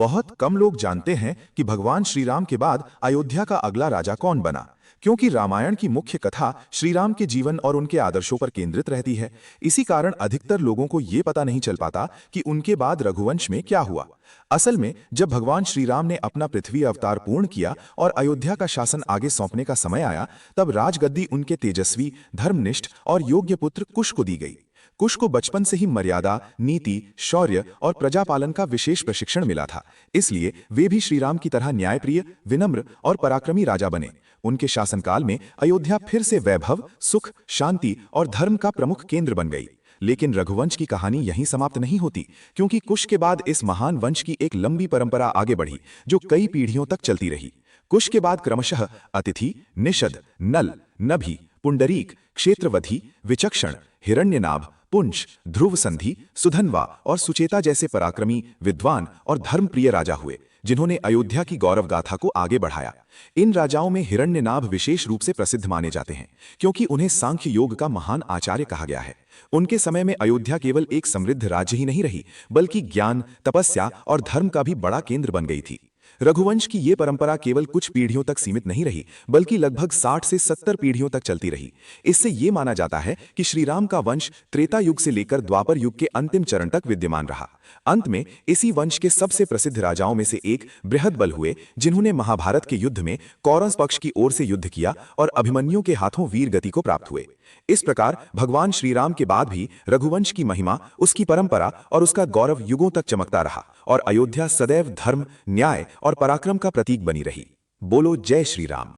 बहुत कम लोग जानते हैं कि भगवान श्री राम के बाद अयोध्या का अगला राजा कौन बना, क्योंकि रामायण की मुख्य कथा श्री राम के जीवन और उनके आदर्शों पर केंद्रित रहती है। इसी कारण अधिकतर लोगों को ये पता नहीं चल पाता कि उनके बाद रघुवंश में क्या हुआ। असल में जब भगवान श्री राम ने अपना पृथ्वी अवतार पूर्ण किया और अयोध्या का शासन आगे सौंपने का समय आया, तब राजगद्दी उनके तेजस्वी, धर्मनिष्ठ और योग्य पुत्र कुश को दी गई। कुश को बचपन से ही मर्यादा, नीति, शौर्य और प्रजापालन का विशेष प्रशिक्षण मिला था। इसलिए वे भी श्रीराम की तरह न्यायप्रिय, विनम्र और पराक्रमी राजा बने। उनके शासनकाल में अयोध्या फिर से वैभव, सुख, शांति और धर्म का प्रमुख केंद्र बन गई। लेकिन रघुवंश की कहानी यहीं समाप्त नहीं होती, क्योंकि कुश के बाद इस महान वंश की एक लंबी परंपरा आगे बढ़ी जो कई पीढ़ियों तक चलती रही। कुश के बाद क्रमशः अतिथि, निषद, नल, नभि, पुंडरीक, क्षेत्रवधि, विचक्षण, हिरण्यनाभ, पुंछ, ध्रुव संधि, सुधन्वा और सुचेता जैसे पराक्रमी, विद्वान और धर्मप्रिय राजा हुए, जिन्होंने अयोध्या की गौरव गाथा को आगे बढ़ाया। इन राजाओं में हिरण्यनाभ विशेष रूप से प्रसिद्ध माने जाते हैं, क्योंकि उन्हें सांख्य योग का महान आचार्य कहा गया है। उनके समय में अयोध्या केवल एक समृद्ध राज्य ही नहीं रही, बल्कि ज्ञान, तपस्या और धर्म का भी बड़ा केंद्र बन गई थी। रघुवंश की ये परंपरा केवल कुछ पीढ़ियों तक सीमित नहीं रही, बल्कि लगभग 60 से 70 पीढ़ियों तक चलती रही। इससे ये माना जाता है कि श्रीराम का वंश त्रेता युग से लेकर द्वापर युग के अंतिम चरण तक विद्यमान रहा। अंत में इसी वंश के सबसे प्रसिद्ध राजाओं में से एक बृहदबल हुए, जिन्होंने महाभारत के युद्ध में कौरव पक्ष की ओर से युद्ध किया और अभिमन्यु के हाथों वीर गति को प्राप्त हुए। इस प्रकार भगवान श्रीराम के बाद भी रघुवंश की महिमा, उसकी परंपरा और उसका गौरव युगों तक चमकता रहा और अयोध्या सदैव धर्म, न्याय और पराक्रम का प्रतीक बनी रही। बोलो जय श्री राम।